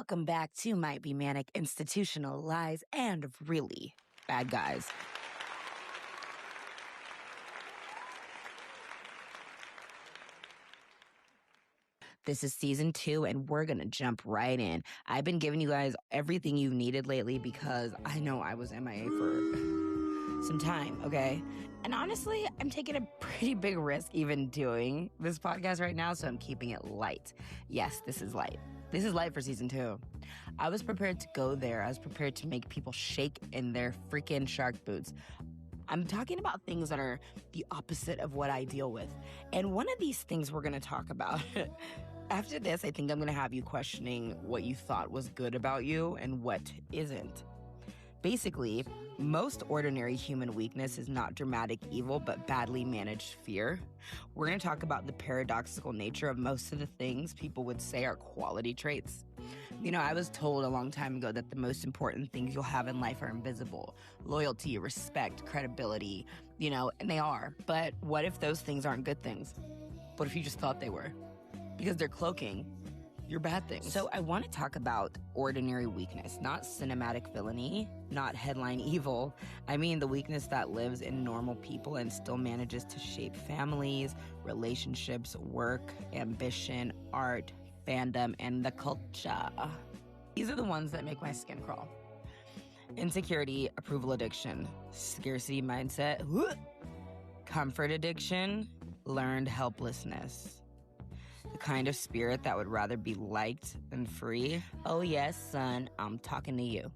Welcome back to Might Be Manic, Institutional Lies and Really Bad Guys. This is season 2, and we're going to jump right in. I've been giving you guys everything you've needed lately because I know I was MIA for some time, okay? And honestly, I'm taking a pretty big risk even doing this podcast right now, so I'm keeping it light. Yes, this is light. This is light for season 2. I was prepared to go there. I was prepared to make people shake in their freaking shark boots. I'm talking about things that are the opposite of what I deal with. And one of these things we're going to talk about. After this, I think I'm going to have you questioning what you thought was good about you and what isn't. Basically, most ordinary human weakness is not dramatic evil, but badly managed fear. We're going to talk about the paradoxical nature of most of the things people would say are quality traits. You know, I was told a long time ago that the most important things you'll have in life are invisible. Loyalty, respect, credibility, and they are. But what if those things aren't good things? What if you just thought they were? Because they're cloaking your bad things. So I want to talk about ordinary weakness, not cinematic villainy, not headline evil. I mean the weakness that lives in normal people and still manages to shape families, relationships, work, ambition, art, fandom, and the culture. These are the ones that make my skin crawl. Insecurity, approval addiction, scarcity mindset, comfort addiction, learned helplessness. The kind of spirit that would rather be liked than free. Oh yes, son, I'm talking to you.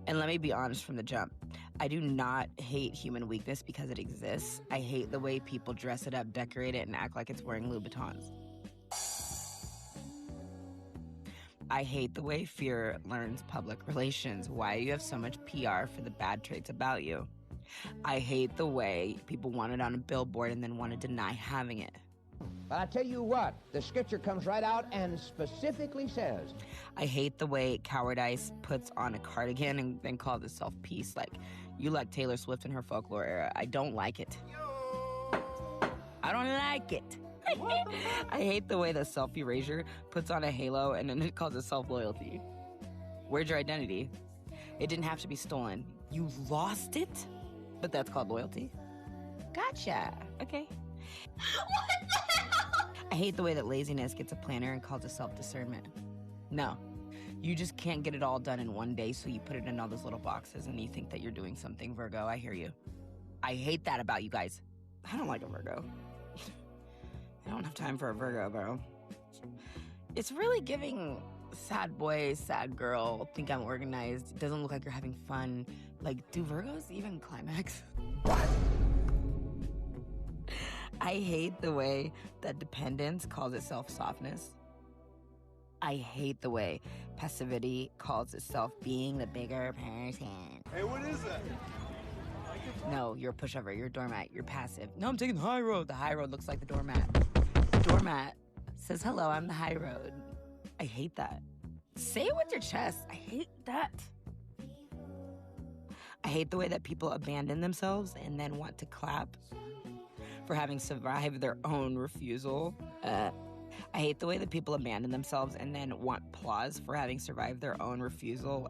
And let me be honest from the jump. I do not hate human weakness because it exists. I hate the way people dress it up, decorate it, and act like it's wearing Louboutins. I hate the way fear learns public relations. Why do you have so much PR for the bad traits about you? I hate the way people want it on a billboard and then want to deny having it. But I tell you what, the scripture comes right out and specifically says, I hate the way cowardice puts on a cardigan and then calls itself peace. Like, you like Taylor Swift in her folklore era. I don't like it. I don't like it. I hate the way the self-erasure puts on a halo and then it calls it self-loyalty. Where's your identity? It didn't have to be stolen. You lost it? But that's called loyalty? Gotcha. Okay. What the hell? I hate the way that laziness gets a planner and calls it self-discernment. No. You just can't get it all done in one day, so you put it in all those little boxes and you think that you're doing something, Virgo. I hear you. I hate that about you guys. I don't like a Virgo. I don't have time for a Virgo, bro. It's really giving sad boy, sad girl, think I'm organized, it doesn't look like you're having fun. Like, do Virgos even climax? I hate the way that dependence calls itself softness. I hate the way passivity calls itself being the bigger person. Hey, what is that? No, you're a pushover, you're a doormat, you're passive. No, I'm taking the high road. The high road looks like the doormat. The doormat says, hello, I'm the high road. I hate that. Say it with your chest. I hate that. I hate the way that people abandon themselves and then want to clap for having survived their own refusal. I hate the way that people abandon themselves and then want applause for having survived their own refusal.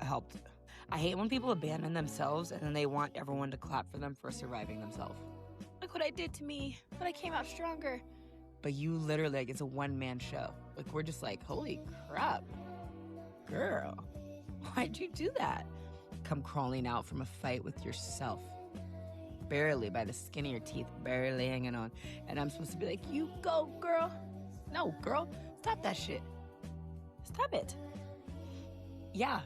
I hate when people abandon themselves and then they want everyone to clap for them for surviving themselves. Look what I did to me, but I came out stronger. But you literally, it's a one-man show. We're just like, holy crap. Girl, why'd you do that? Come crawling out from a fight with yourself. Barely, by the skin of your teeth, barely hanging on. And I'm supposed to be like, you go, girl. No, girl, stop that shit. Stop it. Yeah.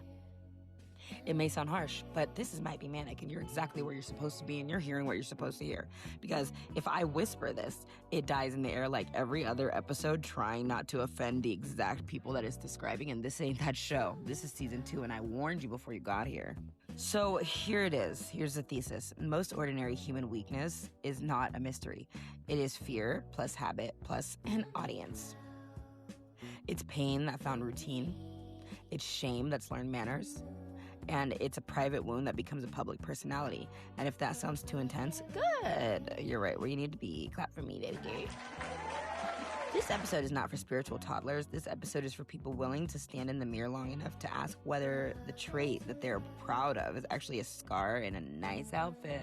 It may sound harsh, but this is Might Be Manic, and you're exactly where you're supposed to be, and you're hearing what you're supposed to hear. Because if I whisper this, it dies in the air like every other episode, trying not to offend the exact people that it's describing, and this ain't that show. This is season 2, and I warned you before you got here. So here it is. Here's the thesis. Most ordinary human weakness is not a mystery. It is fear plus habit plus an audience. It's pain that found routine. It's shame that's learned manners. And it's a private wound that becomes a public personality. And if that sounds too intense, good. You're right where you need to be. Clap for me, baby. This episode is not for spiritual toddlers. This episode is for people willing to stand in the mirror long enough to ask whether the trait that they're proud of is actually a scar in a nice outfit.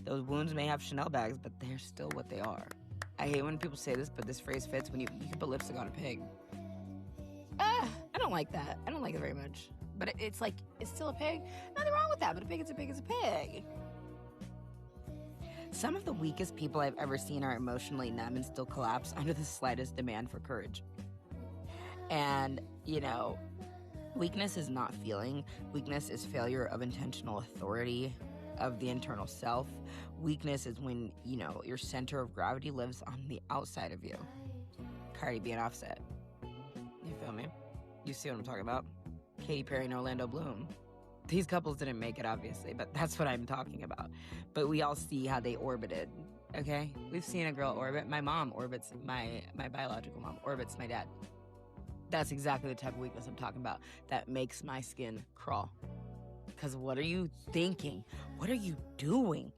Those wounds may have Chanel bags, but they're still what they are. I hate when people say this, but this phrase fits when you can put lipstick on a pig. I don't like that. I don't like it very much. But it's like, it's still a pig. Nothing wrong with that, but a pig is a pig is a pig. Some of the weakest people I've ever seen are emotionally numb and still collapse under the slightest demand for courage. And, weakness is not feeling. Weakness is failure of intentional authority of the internal self. Weakness is when, your center of gravity lives on the outside of you. Cardi B and Offset. You feel me? You see what I'm talking about? Katy Perry and Orlando Bloom. These couples didn't make it, obviously, but that's what I'm talking about. But we all see how they orbited, okay? We've seen a girl orbit. My mom orbits, my biological mom orbits my dad. That's exactly the type of weakness I'm talking about that makes my skin crawl. Because what are you thinking? What are you doing?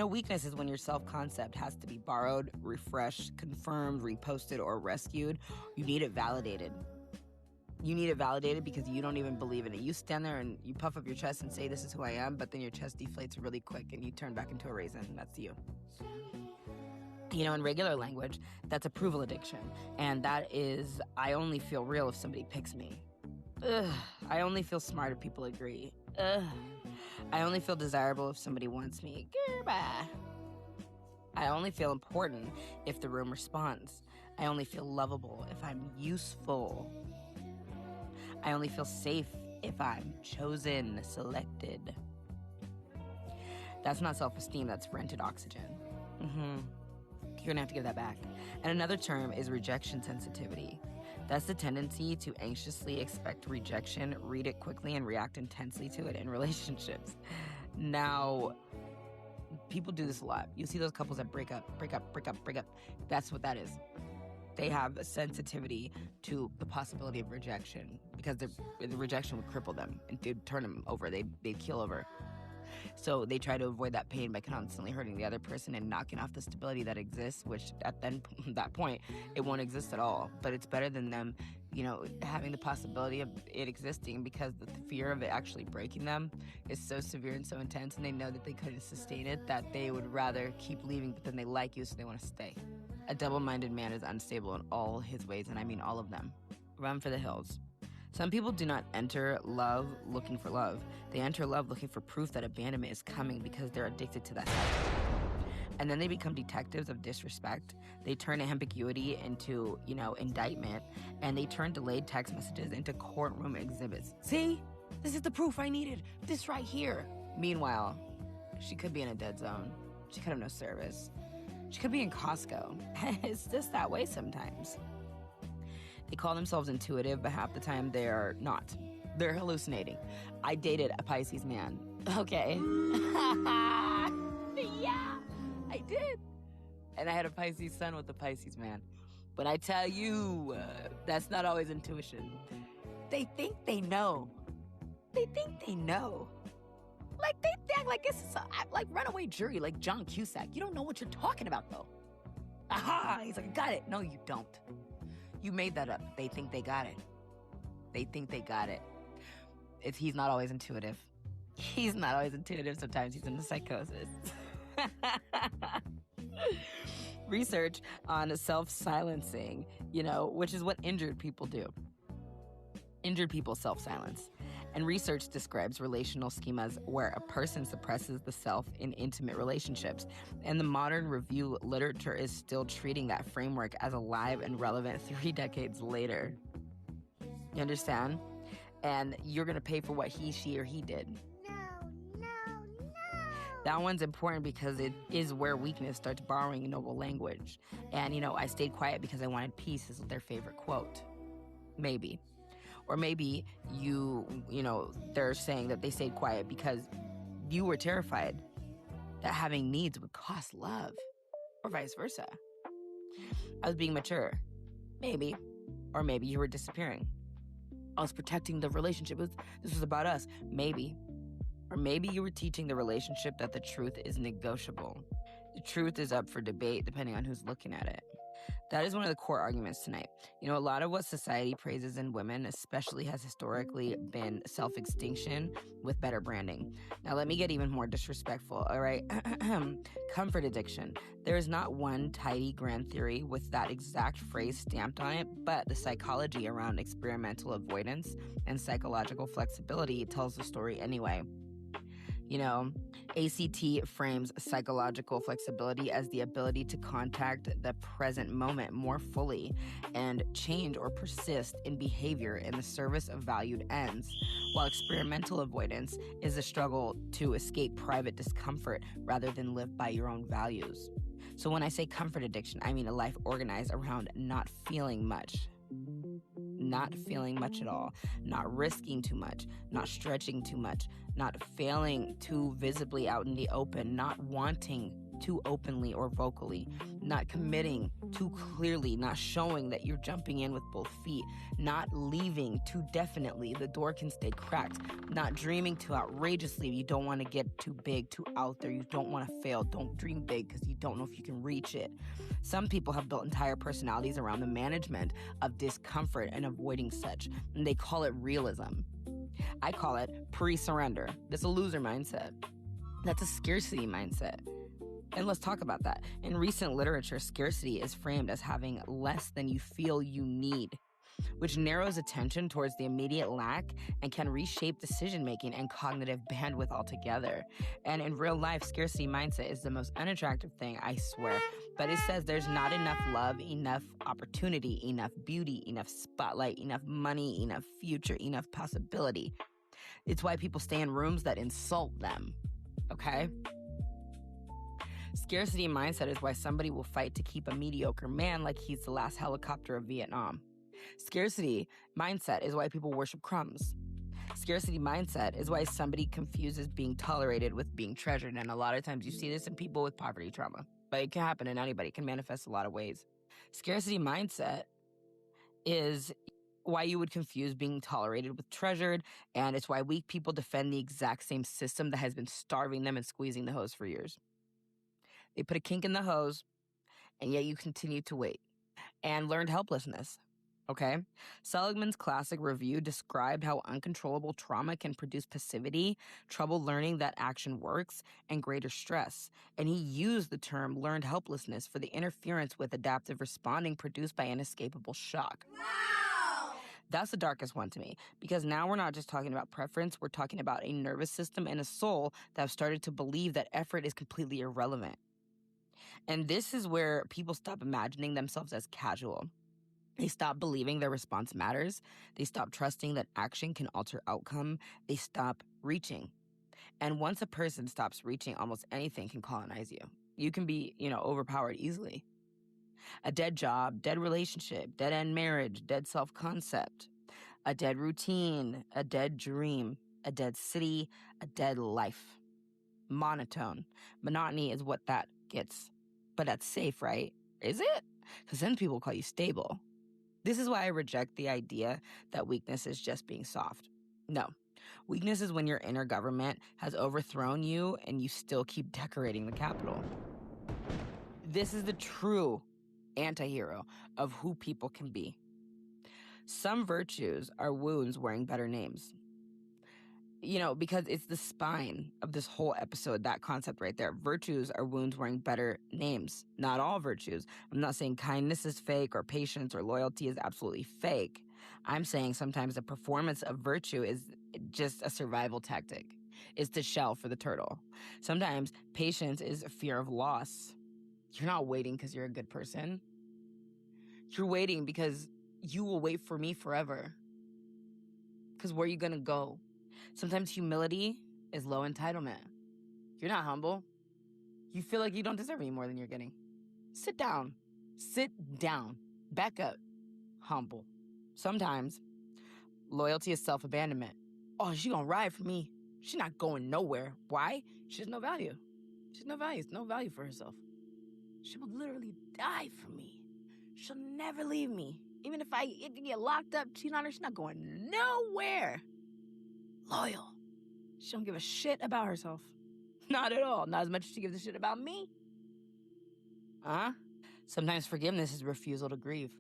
Weakness is when your self-concept has to be borrowed, refreshed, confirmed, reposted, or rescued. You need it validated. You need it validated because you don't even believe in it. You stand there and you puff up your chest and say, this is who I am, but then your chest deflates really quick and you turn back into a raisin. That's you. In regular language, that's approval addiction. And that is, I only feel real if somebody picks me. Ugh. I only feel smart if people agree. Ugh. I only feel desirable if somebody wants me. Goodbye. I only feel important if the room responds. I only feel lovable if I'm useful. I only feel safe if I'm chosen, selected. That's not self-esteem, that's rented oxygen. You're gonna have to give that back. And another term is rejection sensitivity. That's the tendency to anxiously expect rejection, read it quickly, and react intensely to it in relationships. Now, people do this a lot. You see those couples that break up. That's what that is. They have a sensitivity to the possibility of rejection because the rejection would cripple them and it would turn them over. They'd keel over. So they try to avoid that pain by constantly hurting the other person and knocking off the stability that exists, which at that point, it won't exist at all. But it's better than them, having the possibility of it existing because the fear of it actually breaking them is so severe and so intense, and they know that they couldn't sustain it, that they would rather keep leaving, but then they like you, so they want to stay. A double-minded man is unstable in all his ways, and I mean all of them. Run for the hills. Some people do not enter love looking for love. They enter love looking for proof that abandonment is coming because they're addicted to that cycle. And then they become detectives of disrespect. They turn ambiguity into, indictment. And they turn delayed text messages into courtroom exhibits. See? This is the proof I needed. This right here. Meanwhile, she could be in a dead zone. She could have no service. She could be in Costco. It's just that way sometimes. They call themselves intuitive, but half the time they're not. They're hallucinating. I dated a Pisces man. Okay. Yeah, I did. And I had a Pisces son with a Pisces man. But I tell you, that's not always intuition. They think they know. They think they know. Like, they act like it's like Runaway Jury, like John Cusack. You don't know what you're talking about, though. Aha! He's like, got it. No, you don't. You made that up. They think they got it. They think they got it. He's not always intuitive. He's not always intuitive. Sometimes he's in the psychosis. Research on self-silencing, which is what injured people do. Injured people self-silence. And research describes relational schemas where a person suppresses the self in intimate relationships. And the modern review literature is still treating that framework as alive and relevant 3 decades later. You understand? And you're going to pay for what he, she, or he did. No. That one's important because it is where weakness starts borrowing noble language. And, I stayed quiet because I wanted peace is their favorite quote. Maybe. Or maybe they're saying that they stayed quiet because you were terrified that having needs would cost love, or vice versa. I was being mature. Maybe. Or maybe you were disappearing. I was protecting the relationship. This was about us. Maybe. Or maybe you were teaching the relationship that the truth is negotiable. The truth is up for debate depending on who's looking at it. That is one of the core arguments tonight. You know, a lot of what society praises in women, especially, has historically been self-extinction with better branding. Now, let me get even more disrespectful, all right? Comfort addiction. There is not one tidy grand theory with that exact phrase stamped on it, but the psychology around experimental avoidance and psychological flexibility tells the story anyway. You know, ACT frames psychological flexibility as the ability to contact the present moment more fully and change or persist in behavior in the service of valued ends, while experimental avoidance is a struggle to escape private discomfort rather than live by your own values. So when I say comfort addiction, I mean a life organized around not feeling much. Not feeling much at all, not risking too much, not stretching too much, not failing too visibly out in the open, not wanting too openly or vocally, not committing too clearly, not showing that you're jumping in with both feet, not leaving too definitely, the door can stay cracked, not dreaming too outrageously, you don't want to get too big, too out there, you don't want to fail, don't dream big because you don't know if you can reach it. Some people have built entire personalities around the management of discomfort and avoiding such, and they call it realism. I call it pre-surrender. That's a loser mindset. That's a scarcity mindset. And let's talk about that. In recent literature, scarcity is framed as having less than you feel you need, which narrows attention towards the immediate lack and can reshape decision-making and cognitive bandwidth altogether. And in real life, scarcity mindset is the most unattractive thing, I swear. But it says there's not enough love, enough opportunity, enough beauty, enough spotlight, enough money, enough future, enough possibility. It's why people stay in rooms that insult them, okay? Scarcity mindset is why somebody will fight to keep a mediocre man like he's the last helicopter of Vietnam. Scarcity mindset is why people worship crumbs. Scarcity mindset is why somebody confuses being tolerated with being treasured. And a lot of times you see this in people with poverty trauma. But it can happen in anybody. It can manifest a lot of ways. Scarcity mindset is why you would confuse being tolerated with treasured. And it's why weak people defend the exact same system that has been starving them and squeezing the hose for years. They put a kink in the hose, and yet you continue to wait. And learned helplessness. Okay? Seligman's classic review described how uncontrollable trauma can produce passivity, trouble learning that action works, and greater stress. And he used the term learned helplessness for the interference with adaptive responding produced by inescapable shock. Wow! That's the darkest one to me, because now we're not just talking about preference, we're talking about a nervous system and a soul that have started to believe that effort is completely irrelevant. And this is where people stop imagining themselves as casual. They stop believing their response matters. They stop trusting that action can alter outcome. They stop reaching. And once a person stops reaching, almost anything can colonize you. You can be, overpowered easily. A dead job, dead relationship, dead-end marriage, dead self-concept, a dead routine, a dead dream, a dead city, a dead life. Monotone. Monotony is what that gets. But that's safe, right? Is it? Because then people call you stable. This is why I reject the idea that weakness is just being soft. No. Weakness is when your inner government has overthrown you and you still keep decorating the Capitol. This is the true anti-hero of who people can be. Some virtues are wounds wearing better names. Because it's the spine of this whole episode, that concept right there. Virtues are wounds wearing better names. Not all virtues. I'm not saying kindness is fake or patience or loyalty is absolutely fake. I'm saying sometimes the performance of virtue is just a survival tactic. It's the shell for the turtle. Sometimes patience is a fear of loss. You're not waiting because you're a good person. You're waiting because you will wait for me forever. Because where are you going to go? Sometimes humility is low entitlement. You're not humble. You feel like you don't deserve any more than you're getting. Sit down. Sit down. Back up. Humble. Sometimes loyalty is self-abandonment. Oh, she gonna ride for me. She's not going nowhere. Why? She has no value. She has no value. No value for herself. She will literally die for me. She'll never leave me. Even if I get locked up, cheat on her, she's not going nowhere. Loyal. She don't give a shit about herself. Not at all. Not as much as she gives a shit about me. Sometimes forgiveness is refusal to grieve.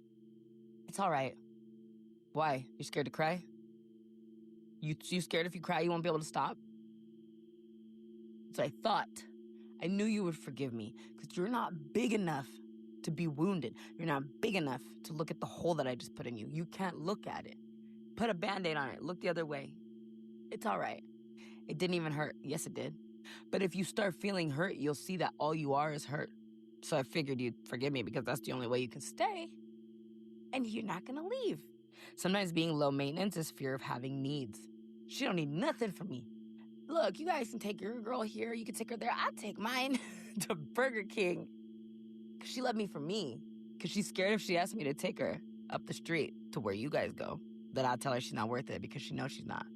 It's all right. Why? You scared to cry? You scared if you cry you won't be able to stop? That's what I thought. I knew you would forgive me because you're not big enough to be wounded. You're not big enough to look at the hole that I just put in you. You can't look at it. Put a Band-Aid on it. Look the other way. It's all right. It didn't even hurt. Yes, it did. But if you start feeling hurt, you'll see that all you are is hurt. So I figured you'd forgive me because that's the only way you can stay. And you're not going to leave. Sometimes being low maintenance is fear of having needs. She don't need nothing from me. Look, you guys can take your girl here. You can take her there. I'll take mine to Burger King. Because she left me for me. Because she's scared if she asks me to take her up the street to where you guys go, that I'll tell her she's not worth it because she knows she's not.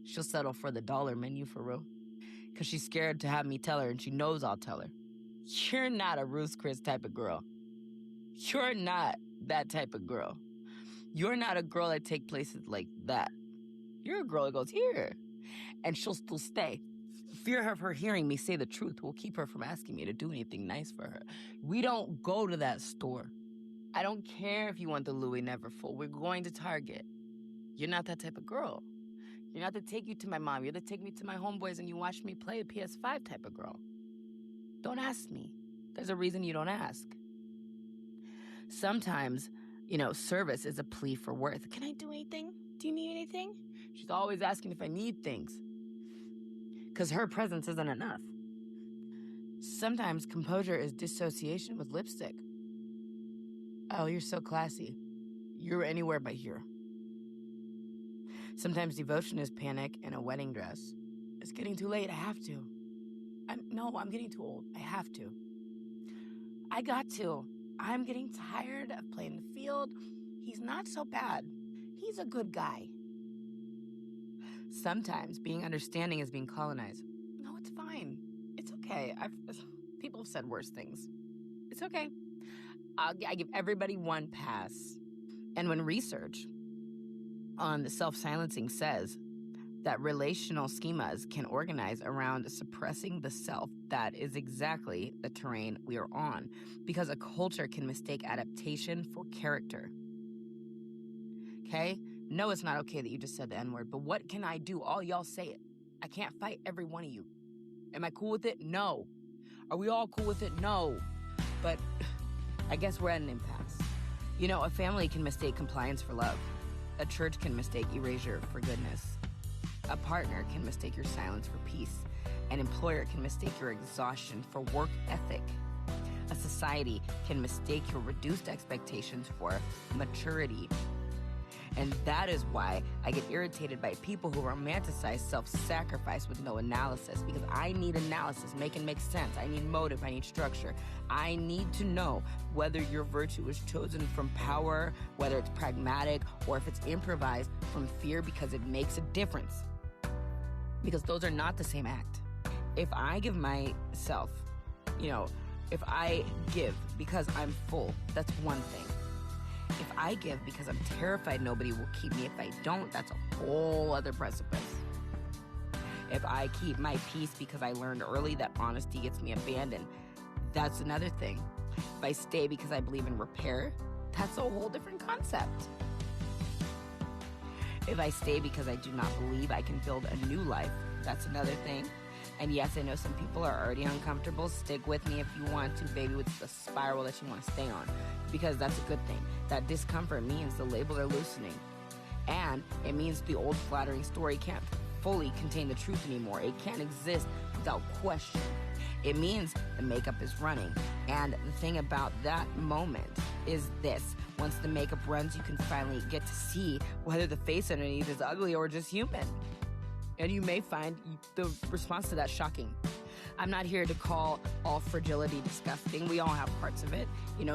She'll settle for the dollar menu for real. Because she's scared to have me tell her, and she knows I'll tell her. You're not a Ruth's Chris type of girl. You're not that type of girl. You're not a girl that take places like that. You're a girl that goes here. And she'll still stay. Fear of her hearing me say the truth will keep her from asking me to do anything nice for her. We don't go to that store. I don't care if you want the Louis Neverfull. We're going to Target. You're not that type of girl. You're not to take you to my mom. You're to take me to my homeboys and you watch me play a PS5 type of girl. Don't ask me. There's a reason you don't ask. Sometimes, service is a plea for worth. Can I do anything? Do you need anything? She's always asking if I need things. Because her presence isn't enough. Sometimes composure is dissociation with lipstick. Oh, you're so classy. You're anywhere but here. Sometimes devotion is panic in a wedding dress. It's getting too late. I have to. I'm getting too old. I have to. I got to. I'm getting tired of playing the field. He's not so bad. He's a good guy. Sometimes being understanding is being colonized. No, it's fine. It's okay. People have said worse things. It's okay. I give everybody one pass. And when research on the self-silencing says that relational schemas can organize around suppressing the self, that is exactly the terrain we are on, because a culture can mistake adaptation for character. Okay? No, it's not okay that you just said the N-word, but what can I do? All y'all say it. I can't fight every one of you. Am I cool with it? No. Are we all cool with it? No. But I guess we're at an impasse. A family can mistake compliance for love. A church can mistake erasure for goodness. A partner can mistake your silence for peace. An employer can mistake your exhaustion for work ethic. A society can mistake your reduced expectations for maturity. And that is why I get irritated by people who romanticize self-sacrifice with no analysis, because I need analysis. Make it make sense. I need motive. I need structure. I need to know whether your virtue is chosen from power, whether it's pragmatic, or if it's improvised from fear, because it makes a difference. Because those are not the same act. If I give myself, if I give because I'm full, that's one thing. If I give because I'm terrified nobody will keep me if I don't, that's a whole other precipice. If I keep my peace because I learned early that honesty gets me abandoned, that's another thing. If I stay because I believe in repair, that's a whole different concept. If I stay because I do not believe I can build a new life, that's another thing. And yes, I know some people are already uncomfortable. Stick with me if you want to, baby, with the spiral that you want to stay on. Because that's a good thing. That discomfort means the labels are loosening. And it means the old flattering story can't fully contain the truth anymore. It can't exist without question. It means the makeup is running. And the thing about that moment is this. Once the makeup runs, you can finally get to see whether the face underneath is ugly or just human. And you may find the response to that shocking. I'm not here to call all fragility disgusting. We all have parts of it.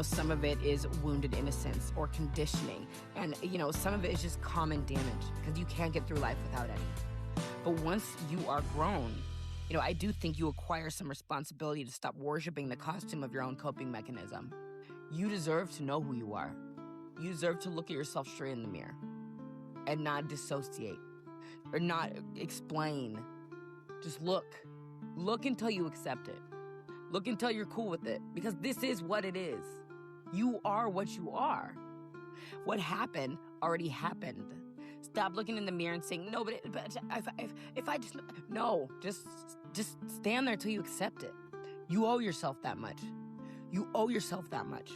Some of it is wounded innocence or conditioning. And, some of it is just common damage because you can't get through life without any. But once you are grown, I do think you acquire some responsibility to stop worshiping the costume of your own coping mechanism. You deserve to know who you are. You deserve to look at yourself straight in the mirror and not dissociate. Or not explain. Just look. Look until you accept it. Look until you're cool with it, because this is what it is. You are what you are. What happened already happened. Stop looking in the mirror and saying, no, but if I just, no, just stand there till you accept it. You owe yourself that much. You owe yourself that much.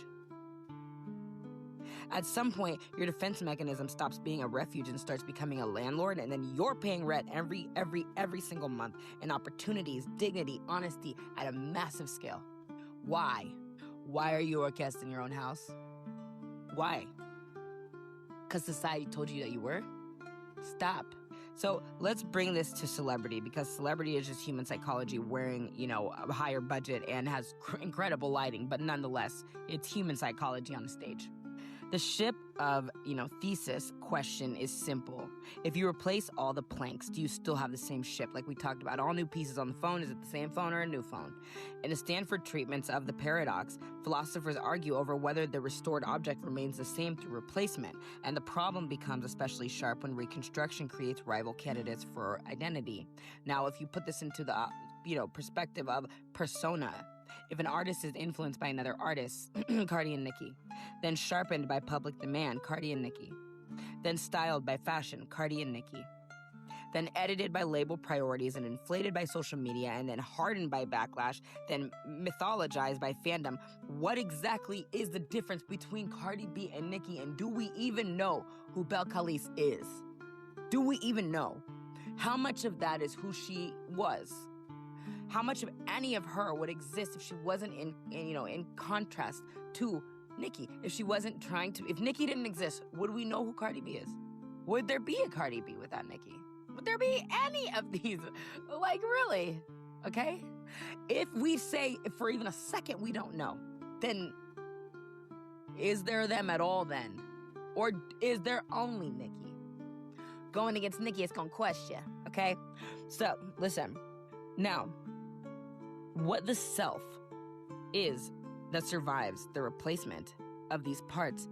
At some point, your defense mechanism stops being a refuge and starts becoming a landlord, and then you're paying rent every single month, and opportunities, dignity, honesty at a massive scale. Why? Why are you a guest in your own house? Why? Because society told you that you were? Stop. So let's bring this to celebrity, because celebrity is just human psychology wearing, a higher budget and has incredible lighting, but nonetheless, it's human psychology on the stage. The ship of, thesis question is simple. If you replace all the planks, do you still have the same ship? Like we talked about, all new pieces on the phone, is it the same phone or a new phone? In the Stanford treatments of the paradox, philosophers argue over whether the restored object remains the same through replacement, and the problem becomes especially sharp when reconstruction creates rival candidates for identity. Now, if you put this into the, perspective of persona, if an artist is influenced by another artist, Cardi and Nicki, then sharpened by public demand, Cardi and Nicki, then styled by fashion, Cardi and Nicki, then edited by label priorities and inflated by social media, and then hardened by backlash, then mythologized by fandom, what exactly is the difference between Cardi B and Nicki, and do we even know who Belle Khalice is? Do we even know? How much of that is who she was? How much of any of her would exist if she wasn't in contrast to Nicki? If she wasn't if Nicki didn't exist, would we know who Cardi B is? Would there be a Cardi B without Nicki? Would there be any of these? Like, really? Okay? If we say for even a second we don't know, then is there them at all then? Or is there only Nicki? Going against Nicki is gonna crush you, okay? So, listen. Now, what the self is that survives the replacement of these parts,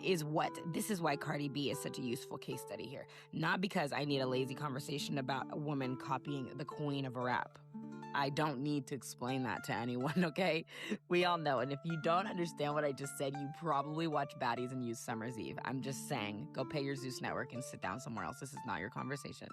is what. This is why Cardi B is such a useful case study here. Not because I need a lazy conversation about a woman copying the queen of a rap. I don't need to explain that to anyone, okay? We all know. And if you don't understand what I just said, you probably watch Baddies and use Summer's Eve. I'm just saying, go pay your Zeus network and sit down somewhere else. This is not your conversation.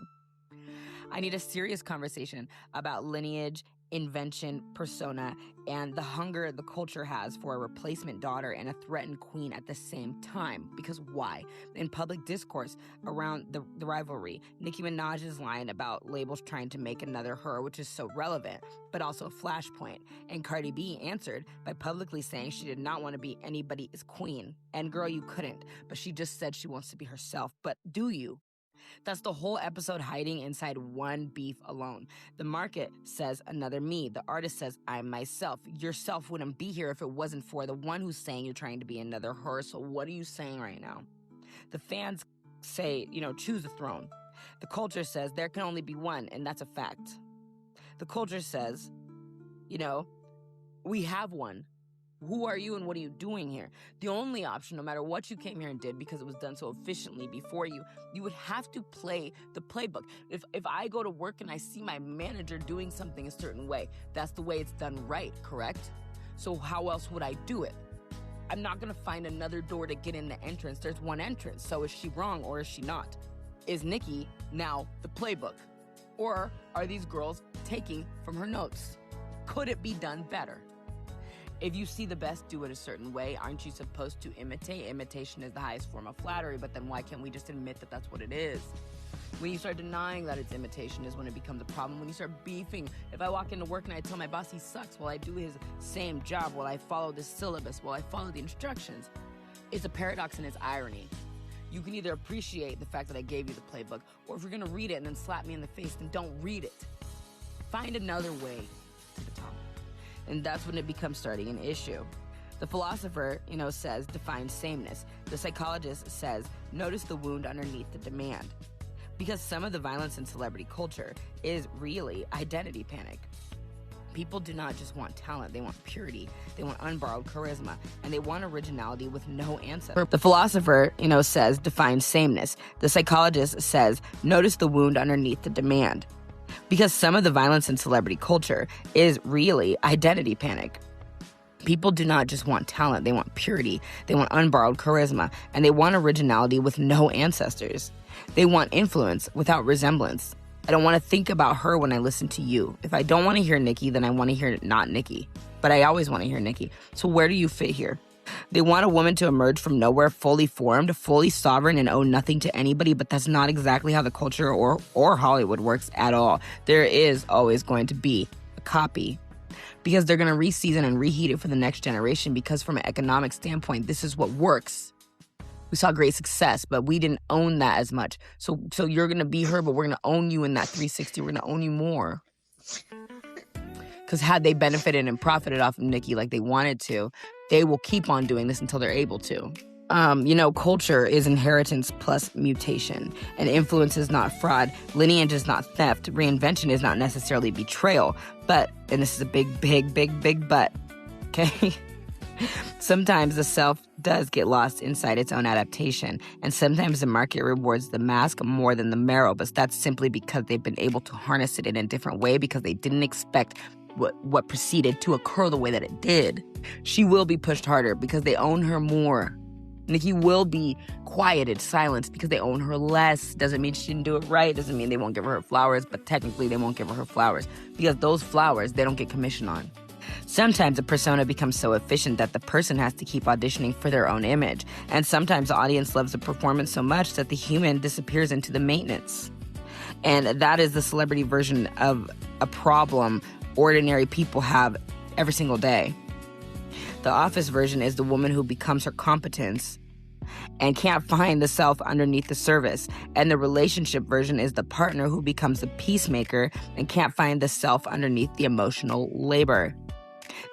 I need a serious conversation about lineage, invention, persona, and the hunger the culture has for a replacement daughter and a threatened queen at the same time. Because why? In public discourse around the rivalry, Nicki Minaj's line about labels trying to make another her, which is so relevant, but also a flashpoint. And Cardi B answered by publicly saying she did not want to be anybody's queen. And girl, you couldn't. But she just said she wants to be herself. But do you? That's the whole episode hiding inside one beef alone. The market says another me. The artist says I'm myself. Yourself wouldn't be here if it wasn't for the one who's saying you're trying to be another her. So what are you saying right now? The fans say, choose the throne. The culture says there can only be one, and that's a fact. The culture says, we have one. Who are you and what are you doing here? The only option, no matter what you came here and did, because it was done so efficiently before you, you would have to play the playbook. If I go to work and I see my manager doing something a certain way, that's the way it's done right, correct? So how else would I do it? I'm not going to find another door to get in the entrance. There's one entrance. So is she wrong or is she not? Is Nicki now the playbook? Or are these girls taking from her notes? Could it be done better? If you see the best do it a certain way, aren't you supposed to imitate? Imitation is the highest form of flattery, but then why can't we just admit that that's what it is? When you start denying that it's imitation is when it becomes a problem. When you start beefing, if I walk into work and I tell my boss he sucks while I do his same job, while I follow the syllabus, while I follow the instructions, it's a paradox and it's irony. You can either appreciate the fact that I gave you the playbook, or if you're gonna read it and then slap me in the face, then don't read it. Find another way to the top. And that's when it becomes starting an issue. The philosopher, says, define sameness. The psychologist says, notice the wound underneath the demand. Because some of the violence in celebrity culture is really identity panic. People do not just want talent, they want purity, they want unborrowed charisma, and they want originality with no ancestor. The philosopher, says, define sameness. The psychologist says, notice the wound underneath the demand. Because some of the violence in celebrity culture is really identity panic. People do not just want talent, they want purity, they want unborrowed charisma, and they want originality with no ancestors. They want influence without resemblance. I don't want to think about her when I listen to you. If I don't want to hear Nicki, then I want to hear not Nicki. But I always want to hear Nicki. So where do you fit here? They want a woman to emerge from nowhere, fully formed, fully sovereign, and owe nothing to anybody, but that's not exactly how the culture or Hollywood works at all. There is always going to be a copy. Because they're going to reseason and reheat it for the next generation, because from an economic standpoint, this is what works. We saw great success, but we didn't own that as much. So you're going to be her, but we're going to own you in that 360. We're going to own you more. Because had they benefited and profited off of Nicki like they wanted to, they will keep on doing this until they're able to. Culture is inheritance plus mutation, and influence is not fraud, lineage is not theft, reinvention is not necessarily betrayal, but, and this is a big but, okay? Sometimes the self does get lost inside its own adaptation, and sometimes the market rewards the mask more than the marrow, but that's simply because they've been able to harness it in a different way because they didn't expect what proceeded to occur the way that it did. She will be pushed harder because they own her more. Nicki will be quieted, silenced, because they own her less. Doesn't mean she didn't do it right. Doesn't mean they won't give her flowers, but technically they won't give her flowers because those flowers they don't get commission on. Sometimes a persona becomes so efficient that the person has to keep auditioning for their own image. And sometimes the audience loves the performance so much that the human disappears into the maintenance. And that is the celebrity version of a problem ordinary people have every single day. The office version is the woman who becomes her competence and can't find the self underneath the service. And the relationship version is the partner who becomes the peacemaker and can't find the self underneath the emotional labor.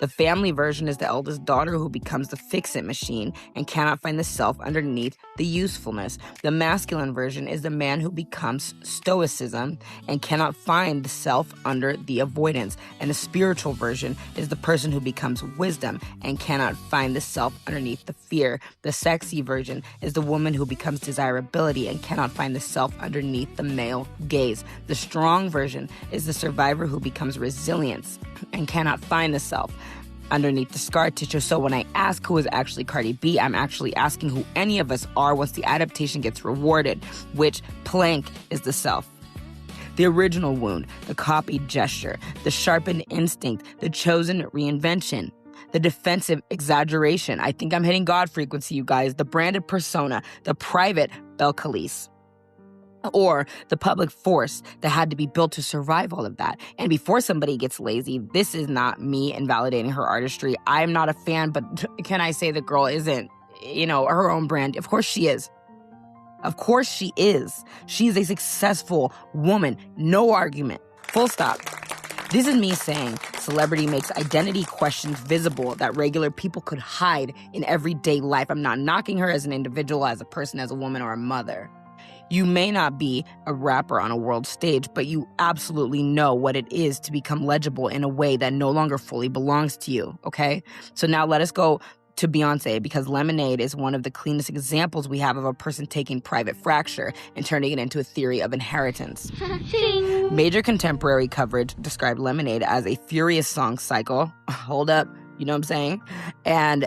The family version is the eldest daughter who becomes the fix-it machine and cannot find the self underneath the usefulness. The masculine version is the man who becomes stoicism and cannot find the self under the avoidance. And the spiritual version is the person who becomes wisdom and cannot find the self underneath the fear. The sexy version is the woman who becomes desirability and cannot find the self underneath the male gaze. The strong version is the survivor who becomes resilience and cannot find the self underneath the scar tissue. So when I ask who is actually Cardi B, I'm actually asking who any of us are once the adaptation gets rewarded, which plank is the self. The original wound, the copied gesture, the sharpened instinct, the chosen reinvention, the defensive exaggeration. I think I'm hitting God frequency, you guys. The branded persona, the private Belcalis. Or the public force that had to be built to survive all of that. And before somebody gets lazy, this is not me invalidating her artistry. I'm not a fan, but can I say the girl isn't, her own brand? Of course she is. Of course she is. She is a successful woman. No argument. Full stop. This is me saying celebrity makes identity questions visible that regular people could hide in everyday life. I'm not knocking her as an individual, as a person, as a woman, or a mother. You may not be a rapper on a world stage, but you absolutely know what it is to become legible in a way that no longer fully belongs to you, okay? So now let us go to Beyoncé, because Lemonade is one of the cleanest examples we have of a person taking private fracture and turning it into a theory of inheritance. Major contemporary coverage described Lemonade as a furious song cycle. Hold up, you know what I'm saying? And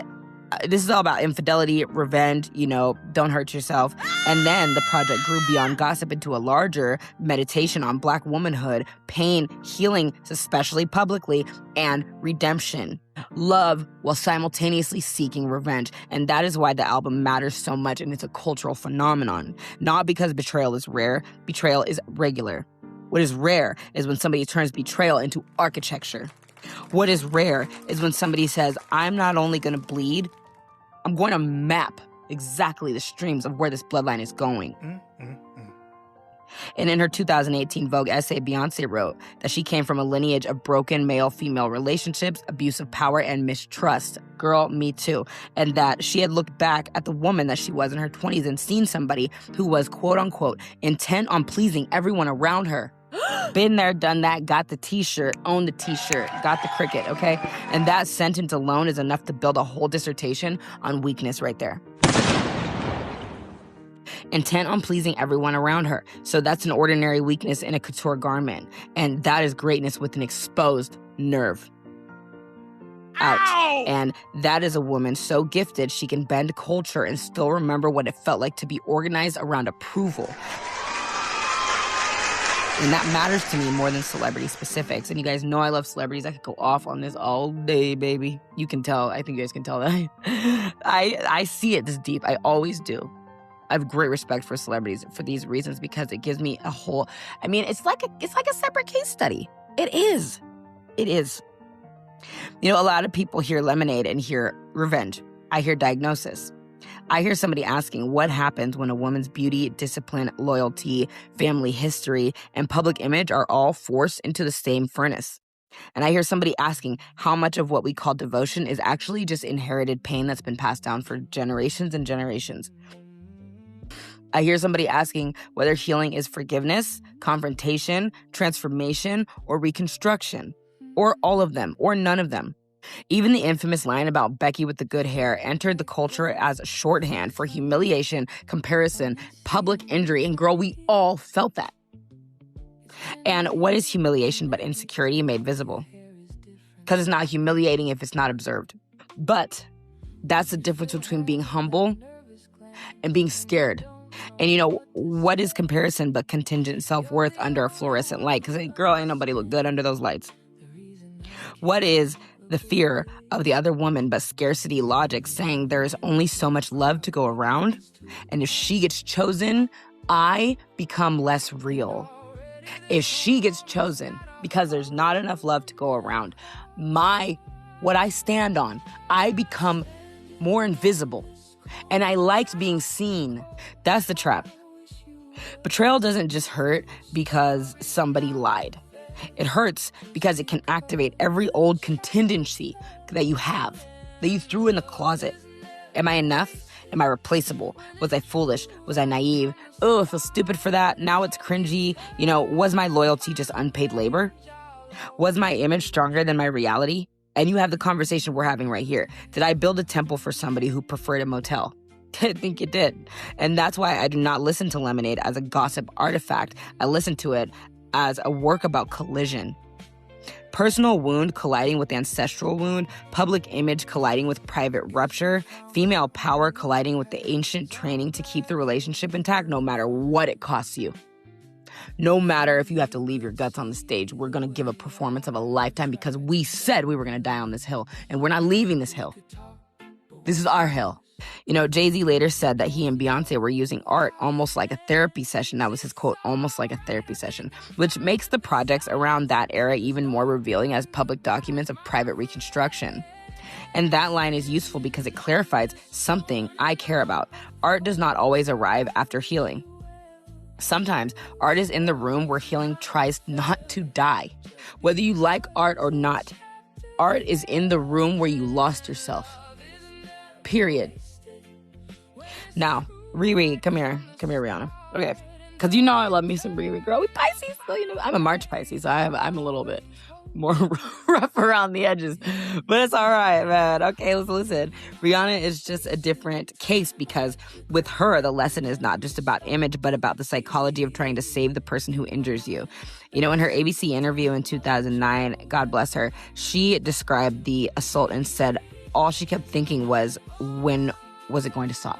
this is all about infidelity, revenge, don't hurt yourself. And then the project grew beyond gossip into a larger meditation on Black womanhood, pain, healing, especially publicly, and redemption. Love while simultaneously seeking revenge. And that is why the album matters so much, and it's a cultural phenomenon. Not because betrayal is rare, betrayal is regular. What is rare is when somebody turns betrayal into architecture. What is rare is when somebody says, I'm not only going to bleed, I'm going to map exactly the streams of where this bloodline is going. And in her 2018 Vogue essay, Beyoncé wrote that she came from a lineage of broken male-female relationships, abuse of power, and mistrust. Girl, me too. And that she had looked back at the woman that she was in her 20s and seen somebody who was, quote-unquote, intent on pleasing everyone around her. Been there, done that, got the t-shirt, owned the t-shirt, got the cricket, okay? And that sentence alone is enough to build a whole dissertation on weakness right there. intent on pleasing everyone around her. So that's an ordinary weakness in a couture garment. And that is greatness with an exposed nerve. Ouch. Ow! And that is a woman so gifted she can bend culture and still remember what it felt like to be organized around approval. And that matters to me more than celebrity specifics. And you guys know I love celebrities. I could go off on this all day, baby. You can tell. I think you guys can tell that. I see it this deep. I always do. I have great respect for celebrities for these reasons because it gives me a whole, I mean, it's like a separate case study. It is. It is. You know, a lot of people hear lemonade and hear revenge. I hear diagnosis. I hear somebody asking what happens when a woman's beauty, discipline, loyalty, family history, and public image are all forced into the same furnace. And I hear somebody asking how much of what we call devotion is actually just inherited pain that's been passed down for generations and generations. I hear somebody asking whether healing is forgiveness, confrontation, transformation, or reconstruction, or all of them, or none of them. Even the infamous line about Becky with the good hair entered the culture as a shorthand for humiliation, comparison, public injury, and girl, we all felt that. And what is humiliation but insecurity made visible? Because it's not humiliating if it's not observed. But that's the difference between being humble and being scared. And you know, what is comparison but contingent self-worth under a fluorescent light? Because, girl, ain't nobody look good under those lights. What is the fear of the other woman but scarcity logic saying there is only so much love to go around? And if she gets chosen, I become less real. If she gets chosen because there's not enough love to go around, what I stand on, I become more invisible. And I liked being seen. That's the trap. Betrayal doesn't just hurt because somebody lied. It hurts because it can activate every old contingency that you have, that you threw in the closet. Am I enough? Am I replaceable? Was I foolish? Was I naive? Oh, I feel stupid for that. Now it's cringy. You know, was my loyalty just unpaid labor? Was my image stronger than my reality? And you have the conversation we're having right here. Did I build a temple for somebody who preferred a motel? I think it did. And that's why I do not listen to Lemonade as a gossip artifact. I listen to it as a work about collision. Personal wound colliding with ancestral wound, public image colliding with private rupture, female power colliding with the ancient training to keep the relationship intact no matter what it costs you. No matter if you have to leave your guts on the stage, we're going to give a performance of a lifetime because we said we were going to die on this hill, and we're not leaving this hill. This is our hill. You know, Jay-Z later said that he and Beyoncé were using art almost like a therapy session. That was his quote, almost like a therapy session, which makes the projects around that era even more revealing as public documents of private reconstruction. And that line is useful because it clarifies something I care about. Art does not always arrive after healing. Sometimes art is in the room where healing tries not to die. Whether you like art or not, art is in the room where you lost yourself. Period. Now, Riri, come here, Rihanna. Okay, because you know I love me some Riri, girl. We Pisces, so you know I'm a March Pisces, so I'm a little bit more rough around the edges, but it's all right, man. Okay, let's listen. Rihanna is just a different case because with her, the lesson is not just about image, but about the psychology of trying to save the person who injures you. You know, in her ABC interview in 2009, God bless her, she described the assault and said all she kept thinking was, when was it going to stop?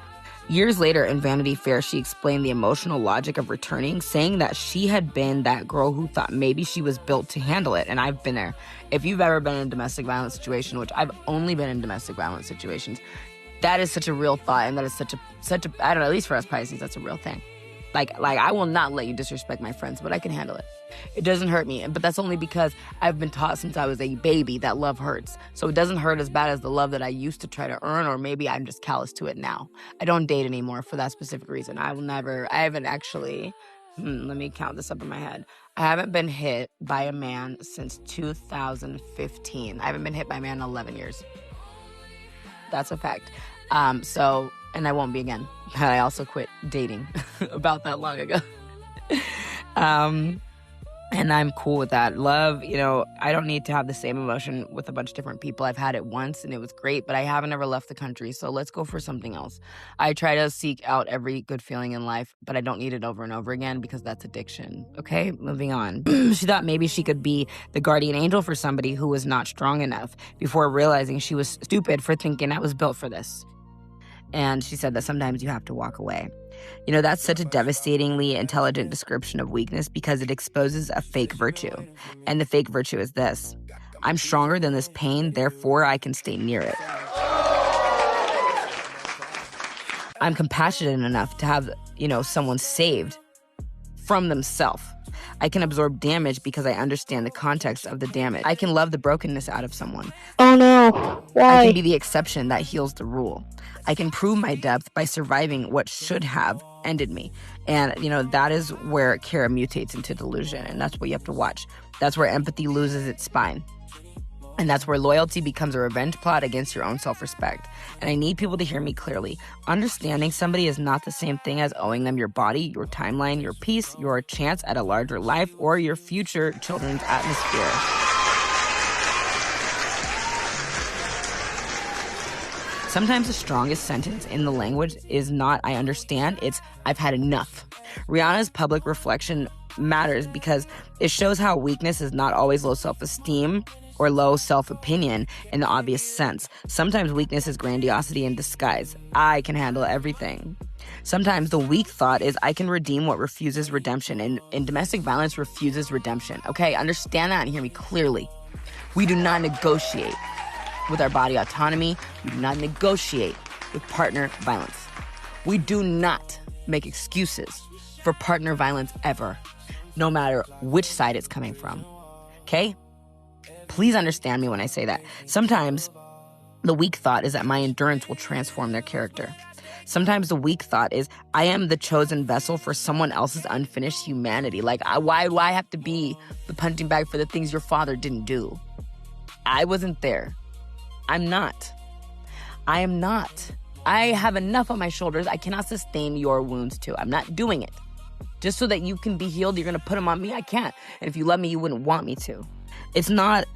Years later in Vanity Fair, she explained the emotional logic of returning, saying that she had been that girl who thought maybe she was built to handle it. And I've been there. If you've ever been in a domestic violence situation, which I've only been in domestic violence situations, that is such a real thought. And that is such a, I don't know, at least for us Pisces, that's a real thing. Like I will not let you disrespect my friends, but I can handle it. It doesn't hurt me, but that's only because I've been taught since I was a baby that love hurts. So it doesn't hurt as bad as the love that I used to try to earn, or maybe I'm just callous to it now. I don't date anymore for that specific reason. I haven't actually, let me count this up in my head. I haven't been hit by a man since 2015. I haven't been hit by a man in 11 years. That's a fact. And I won't be again. I also quit dating about that long ago. And I'm cool with that. Love, I don't need to have the same emotion with a bunch of different people. I've had it once and it was great, but I haven't ever left the country. So let's go for something else. I try to seek out every good feeling in life, but I don't need it over and over again because that's addiction. Okay, moving on. She thought maybe she could be the guardian angel for somebody who was not strong enough before realizing she was stupid for thinking I was built for this. And she said that sometimes you have to walk away. That's such a devastatingly intelligent description of weakness because it exposes a fake virtue. And the fake virtue is this: I'm stronger than this pain, therefore I can stay near it. I'm compassionate enough to have, someone saved from themselves. I can absorb damage because I understand the context of the damage. I can love the brokenness out of someone. Oh no, why? I can be the exception that heals the rule. I can prove my depth by surviving what should have ended me. And, that is where care mutates into delusion. And that's what you have to watch. That's where empathy loses its spine. And that's where loyalty becomes a revenge plot against your own self-respect. And I need people to hear me clearly. Understanding somebody is not the same thing as owing them your body, your timeline, your peace, your chance at a larger life, or your future children's atmosphere. Sometimes the strongest sentence in the language is not "I understand," it's "I've had enough." Rihanna's public reflection matters because it shows how weakness is not always low self-esteem or low self-opinion in the obvious sense. Sometimes weakness is grandiosity in disguise. I can handle everything. Sometimes the weak thought is I can redeem what refuses redemption, and domestic violence refuses redemption. Okay, understand that and hear me clearly. We do not negotiate with our body autonomy. We do not negotiate with partner violence. We do not make excuses for partner violence ever, no matter which side it's coming from. Okay? Please understand me when I say that. Sometimes the weak thought is that my endurance will transform their character. Sometimes the weak thought is I am the chosen vessel for someone else's unfinished humanity. Like, why do I have to be the punching bag for the things your father didn't do? I wasn't there. I'm not. I am not. I have enough on my shoulders. I cannot sustain your wounds too. I'm not doing it. Just so that you can be healed, you're going to put them on me? I can't. And if you love me, you wouldn't want me to. It's not,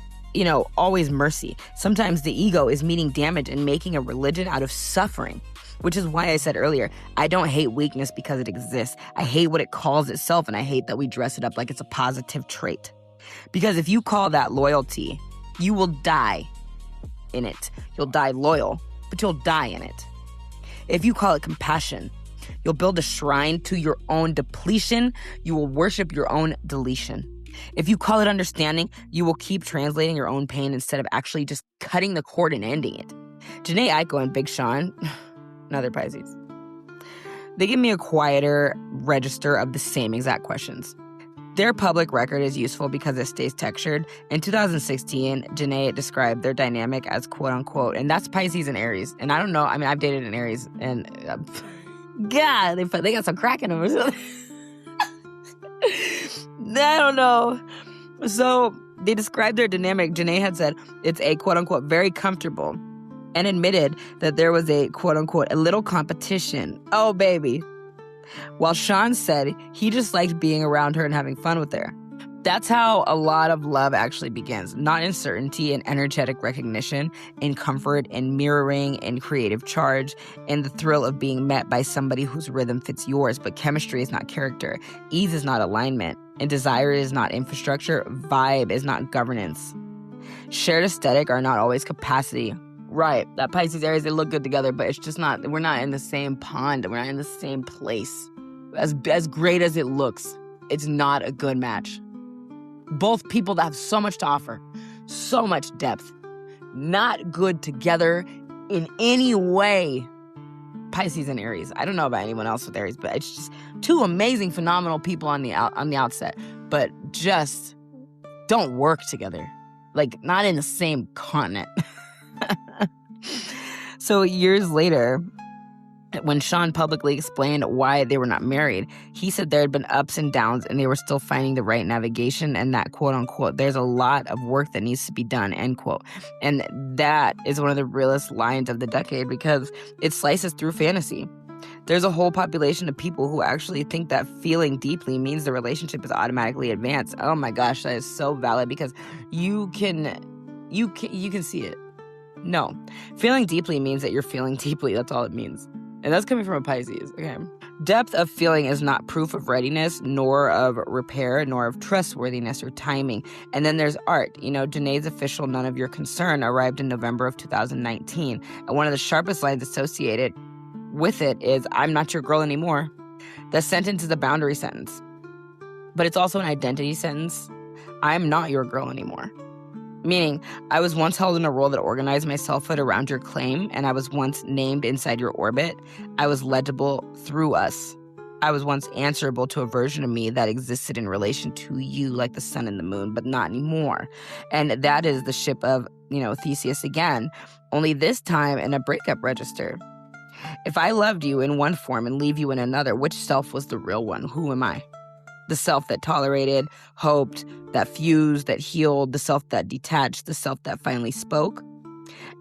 always mercy. Sometimes the ego is meeting damage and making a religion out of suffering, which is why I said earlier, I don't hate weakness because it exists. I hate what it calls itself, and I hate that we dress it up like it's a positive trait. Because if you call that loyalty, you will die in it. You'll die loyal, but you'll die in it. If you call it compassion, you'll build a shrine to your own depletion. You will worship your own deletion. If you call it understanding, you will keep translating your own pain instead of actually just cutting the cord and ending it. Janae Aiko and Big Sean, another Pisces, they give me a quieter register of the same exact questions. Their public record is useful because it stays textured. In 2016, Janae described their dynamic as quote-unquote, and that's Pisces and Aries. And I don't know, I've dated an Aries, and God, they got some crack in them or something. I don't know. So they described their dynamic. Janae had said it's a quote-unquote very comfortable, and admitted that there was a quote-unquote a little competition. Oh, baby. While Sean said he just liked being around her and having fun with her. That's how a lot of love actually begins. Not in certainty and energetic recognition, in comfort and mirroring and creative charge, and the thrill of being met by somebody whose rhythm fits yours. But chemistry is not character. Ease is not alignment. And desire is not infrastructure. Vibe is not governance. Shared aesthetic are not always capacity. Right, that Pisces Aries, they look good together, but it's just not, we're not in the same pond. We're not in the same place. As great as it looks, it's not a good match. Both people that have so much to offer, so much depth, not good together in any way. Pisces and Aries. I don't know about anyone else with Aries, but it's just two amazing, phenomenal people on the outset, but just don't work together. Like, not in the same continent. So years later, when Sean publicly explained why they were not married, he said there had been ups and downs and they were still finding the right navigation, and that quote unquote, there's a lot of work that needs to be done, end quote. And that is one of the realest lines of the decade because it slices through fantasy. There's a whole population of people who actually think that feeling deeply means the relationship is automatically advanced. Oh my gosh, that is so valid because you can see it. No, feeling deeply means that you're feeling deeply. That's all it means. And that's coming from a Pisces, okay? Depth of feeling is not proof of readiness, nor of repair, nor of trustworthiness or timing. And then there's art. You know, Janae's official None of Your Concern arrived in November of 2019. And one of the sharpest lines associated with it is, I'm not your girl anymore. The sentence is a boundary sentence, but it's also an identity sentence. I'm not your girl anymore. Meaning, I was once held in a role that organized my selfhood around your claim, and I was once named inside your orbit. I was legible through us. I was once answerable to a version of me that existed in relation to you, like the sun and the moon, but not anymore. And that is the ship of, Theseus again, only this time in a breakup register. If I loved you in one form and leave you in another, which self was the real one? Who am I? The self that tolerated, hoped, that fused, that healed, the self that detached, the self that finally spoke.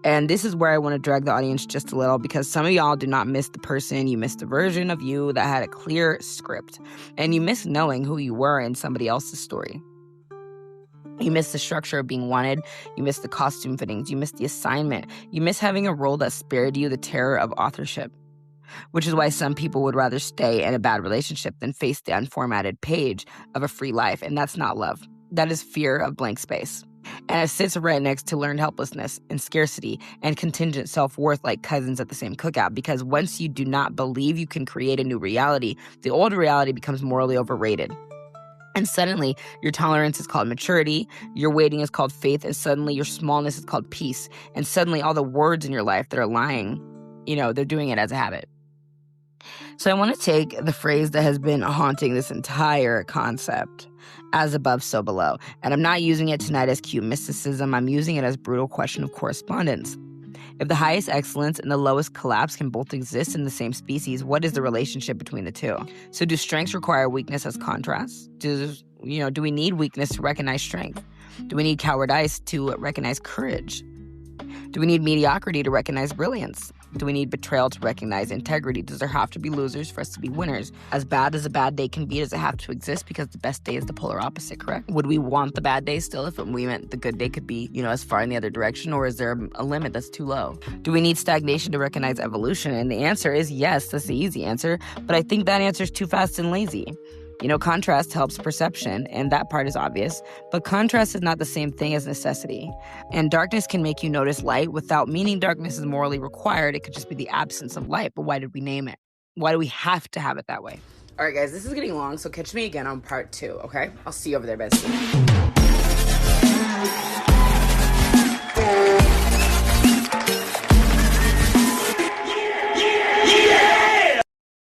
And this is where I want to drag the audience just a little, because some of y'all do not miss the person. You miss the version of you that had a clear script. And you miss knowing who you were in somebody else's story. You miss the structure of being wanted. You miss the costume fittings. You miss the assignment. You miss having a role that spared you the terror of authorship. Which is why some people would rather stay in a bad relationship than face the unformatted page of a free life. And that's not love. That is fear of blank space. And it sits right next to learned helplessness and scarcity and contingent self-worth like cousins at the same cookout. Because once you do not believe you can create a new reality, the old reality becomes morally overrated. And suddenly, your tolerance is called maturity, your waiting is called faith, and suddenly your smallness is called peace. And suddenly all the words in your life that are lying, they're doing it as a habit. So I want to take the phrase that has been haunting this entire concept, as above, so below. And I'm not using it tonight as cute mysticism. I'm using it as brutal question of correspondence. If the highest excellence and the lowest collapse can both exist in the same species, what is the relationship between the two? So do strengths require weakness as contrast? Do we need weakness to recognize strength? Do we need cowardice to recognize courage? Do we need mediocrity to recognize brilliance? Do we need betrayal to recognize integrity? Does there have to be losers for us to be winners? As bad as a bad day can be, does it have to exist because the best day is the polar opposite, correct? Would we want the bad day still if we meant the good day could be, as far in the other direction? Or is there a limit that's too low? Do we need stagnation to recognize evolution? And the answer is yes, that's the easy answer. But I think that answer is too fast and lazy. Contrast helps perception, and that part is obvious, but contrast is not the same thing as necessity. And darkness can make you notice light without meaning darkness is morally required. It could just be the absence of light, but why did we name it? Why do we have to have it that way? All right, guys, this is getting long, so catch me again on part 2, okay? I'll see you over there, bestie.